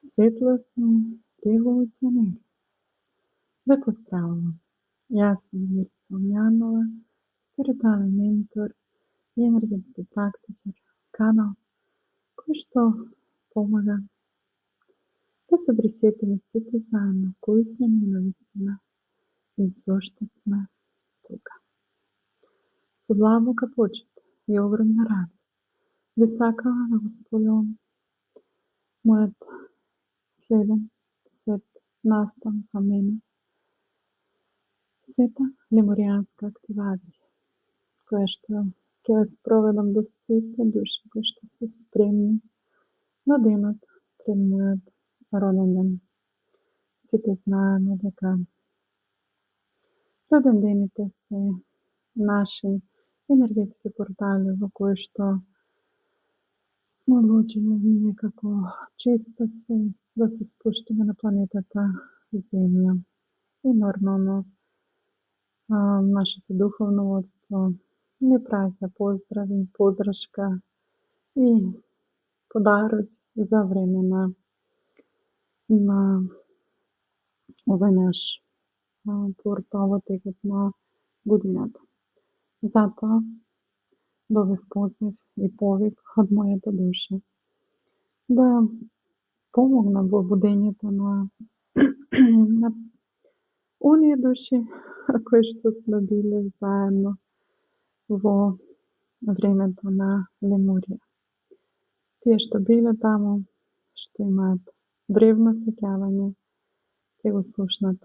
светлосни револуционери. Ве поздравувам. Јас сум Мирца Огњанова, спиритуален ментор и енергетски практичар, канал кој што помага да се присетиме сите заедно кои сме ние навистина и зошто сме тука. Со длабока почит и огромна радост ви сакам да го споделам мојот следен свет настан за мене, света лемуријанска активација, која што ќе ја спроведам до сите души кои што се спремни на денот пред мојот роден ден. Сите знаеме дека роден дените се наши енергетски портали во кои што сме одлучени ние како чиста свест да се спуштиме на планетата Земја. И нормално нашето духовно водство ни праќа поздрави, поддршка и подароци за време на овој наш портал во текот на годината. Затоа добив позив и повик од мојата душа да помогнам во будењето на оние души кои што сме биле заедно во времето на Лемурија. Тие што биле таму, што имаат древно сеќавање, ќе го слушнат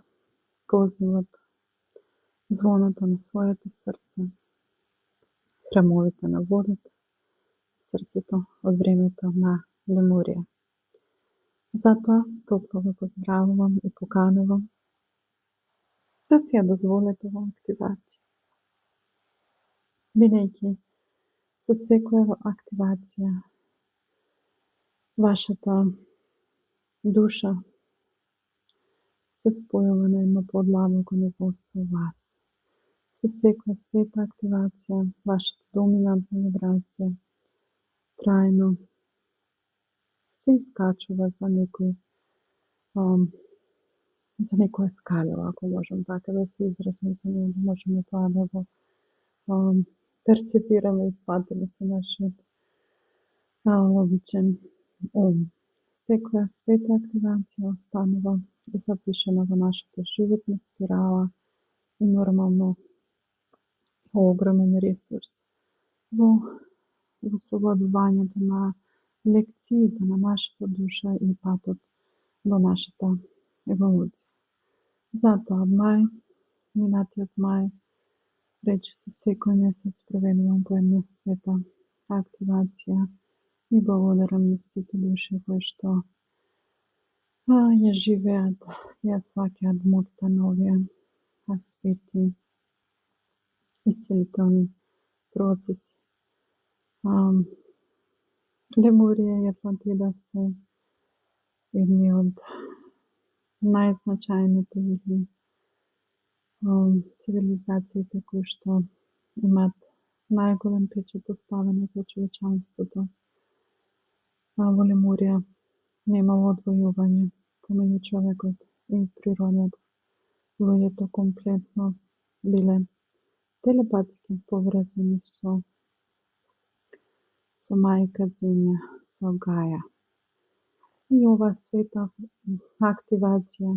позивот, звоното на своето срце, храмовите на водата, срцето од времето на Лемурија. Затоа топло ве поздравувам и поканувам да си ја дозволите оваа активација. Бидејќи со секоја активација вашата душа се спојува на едно подлабоко ниво со вас. Со секоја света активација, вашата доминантна вибрација трајно се искачува за некоја скалела, ако можам така да се изразам, за да можеме тоа да го перцепираме и сватиме со нашиот логичен ум. Секоја света активација останува запишена во нашата животна спирала и нормално огромен ресурс во ослободувањето на лекциите на нашата душа и патот до нашата еволуција. Затоа мај, минатиот мај, рече со секој месец проведувам по една света активација и благодарам на сите души кои што ја живеат, ја сваќаат моќта на овие свети исцелителни процеси. Лемурија и Атлантида се едни од најзначајните или цивилизациите кои што имаат најголем печат оставен во човечанството. Во Лемурија немало одвојување помеѓу човекот и природата. Луѓето комплетно биле телепатски поврзани со мајка Земја, со Гаја. И ова света активација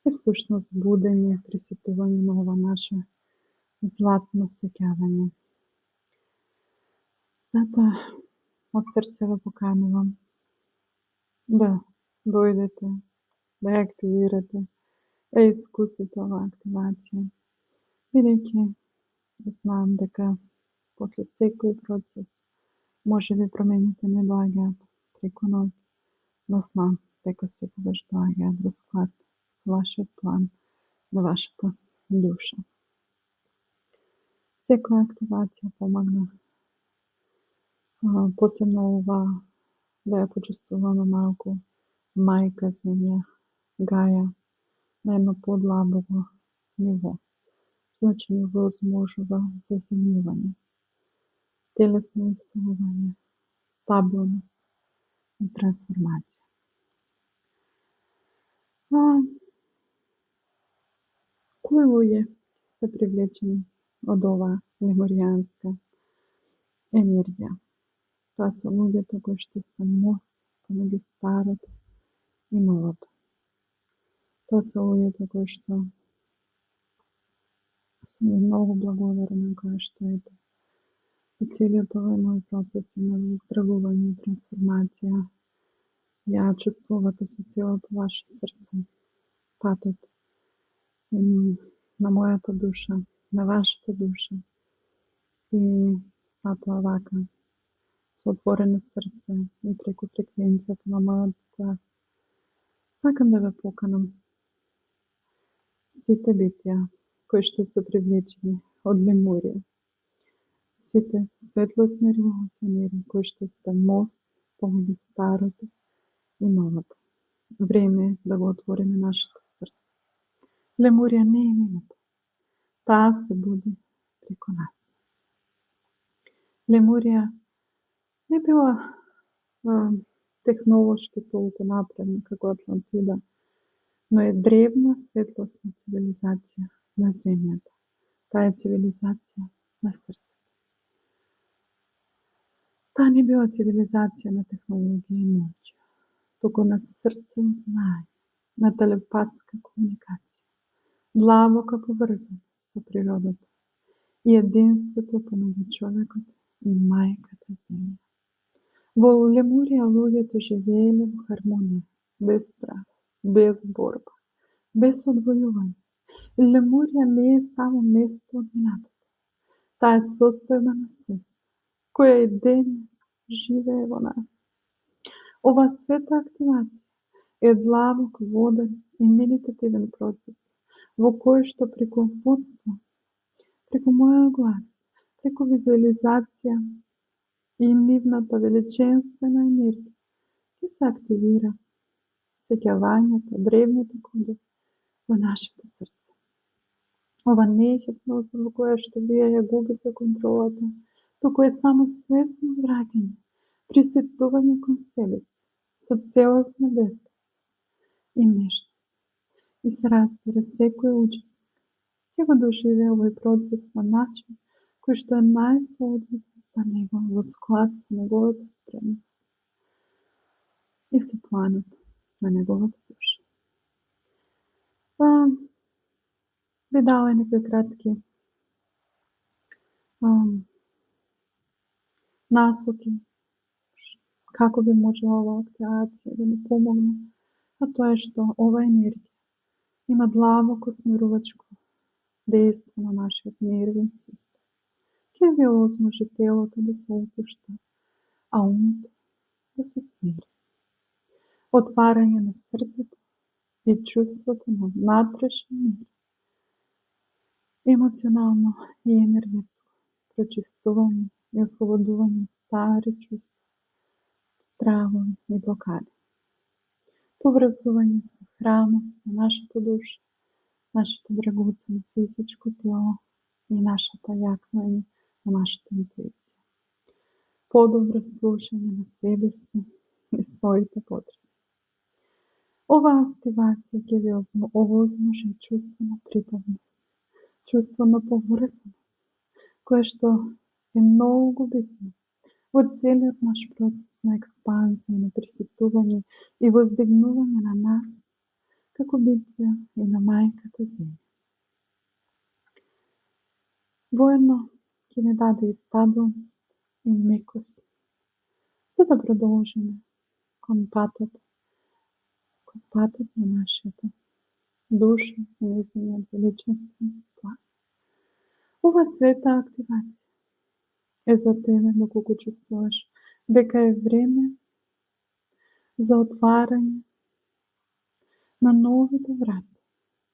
е всушност будење, присетување на ова наше златно сеќавање. Затоа од срце ве поканувам да дојдете, да ја активирате, да искусите оваа активација, бидејќи знам дека после секој процес можеби промените не доаѓаат преку ноќ, но знам дека секогаш доаѓаат во склад со вашиот план на вашата душа. Секоја активација помагна, посебно ова да ја почувствуваме малку мајка Земја, Гаја, на едно подлабоко ниво. Значи ни возможува заземјување, телесно исцелување, стабилност и трансформација. Кои луѓе се привлечени од оваа лемуријанска енергија? Тоа се луѓето кои што се мост помеѓу старото и новото. Тоа се луѓето кои што сум многу благодарна која што ете во целиот овој мој процес на оздравување и трансформација ја чувствувате со целото ваше срце патот на мојата душа, на вашата душа и затоа вака со отворено срце и преку фреквенцијата на мојот глас сакам да ве поканам сите битја кои што се привлечени од Лемурија, сите светлосни револуционери кои што сте мост помеѓу старото и новото. Време е да го отвориме нашето срце. Лемурија не е минато. Таа се буди преку нас. Лемурија не била технолошки толку напредна како Атлантида, но е древна светлосна цивилизација на земјата. Таа е цивилизација на срцето. Таа не била цивилизација на технологија и моќ, туку на срцево знаење, на телепатска комуникација, длабока поврзаност со природата и единството помеѓу човекот и мајката земја. Во Лемурија луѓето живееле во хармонија, без страх, без борба, без одвојување. Лемурија не е само место од минатото. Таа е состојба на свет, која и денес живее во нас. Ова света активација е длабок, воден и медитативен процес, во кој што преку водство, преку мојот глас, преку визуализација и нивната величинствена енергија ќе се активира сеќавањето, древните кодови во нашето срце. Ова не е хипноза во која што вие ја губите контролата, туку е само свесно враќање, присетување кон себе си, со целосна безбедност и нежност. И се разбира, секој учесник ќе го доживее овој процес на начин кој што е најсоодветен за него во склад со неговата спремност и со планот на неговата душа. Ви дава некои кратки насоки како би можела оваа активација да ни помогне, а тоа е што ова енергија има длабоко смирувачко дејство на нашиот нервен систем. Ќе ви овозможи телото да се опушта, а умот да се смири. Отварање на срцето и чувството на внатрешен мир, емоционално и енергетско прочистување и ослободување од стари чувства, стравови и блокади. Поврзување со храмот на нашата душа, нашето драгоцено физичко тело и нашата јакнување на нашата интуиција. Подобро слушање на себе си и своите потреби. Оваа активација ќе ви овозможи чувство на припадност, чувство на поврзаност, кое што е многу битно во целиот наш процес на експанзија, на присетување и воздигнување на нас како битја и на мајката земја. Воедно ќе ни даде и стабилност и мекост, за да продолжиме кон патот на нашата душа и нејзиниот величинствен план. Ова света активација е за тебе доколку чувствуваш дека е време за отварање на новите врати,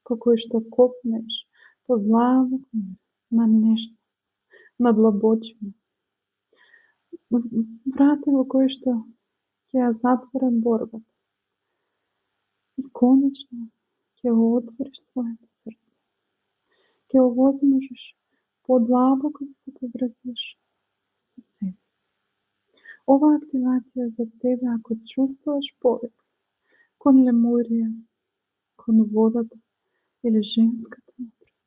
по кои што копнеш по длабок мир, на нежност, на длабочина. Врати во кои што ќе ја затворат борбата и конечно ќе го отвориш своето срце. Ќе овозможиш подлабоко да се поврзуваш со себе си. Ова активација за тебе ако чувствуваш повик кон Лемурија, кон водата или женската мудрост.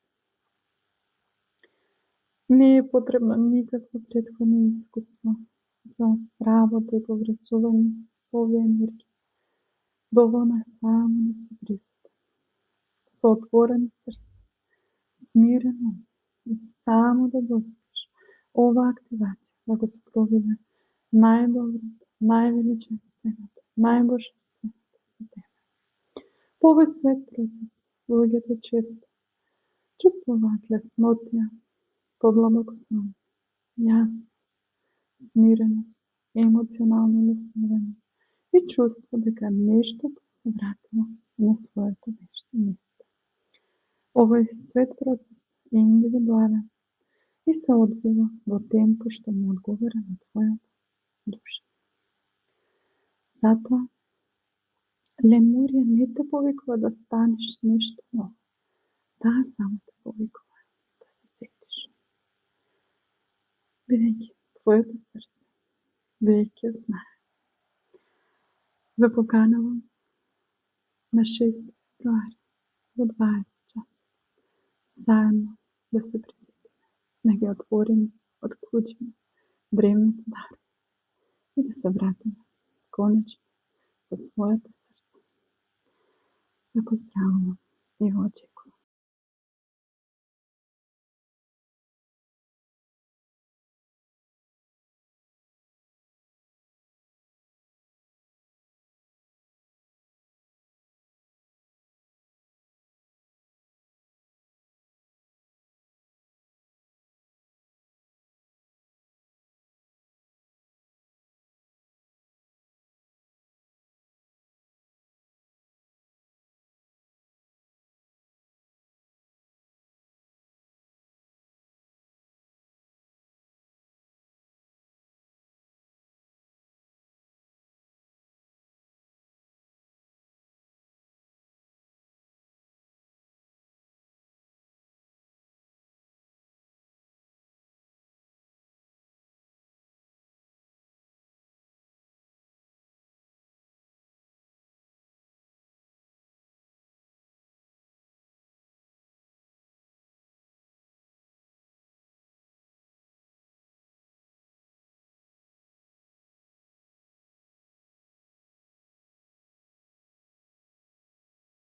Не е потребно никакво претходно искуство за работа и поврзување со овие енергии. Доволно е само да си присутен, со отворено срце, смирено и само да дозволиш оваа активација да го спроведе најдоброто, највеличанственото, најбожественото со тебе. По овој свет процес, луѓето често чувствуваат леснотија, подлабок сон, јасност, смиреност, емоционално леснување и чувство дека нештото се вратило на своето место. Овој свет процес е индивидуален и се одвива во темпо што му одговара на твојата душа. Затоа, Лемурија не те повикува да станеш нешто ново. Таа само те повикува да се сетиш. Бидејќи твоето срце веќе знае. Ве поканувам на 6 февруари во 20 часот. Заедно да се присетиме, да ги отвориме, отклучиме древните дарови и да се вратиме конечно во своето срце. Ве поздравувам и во очекувам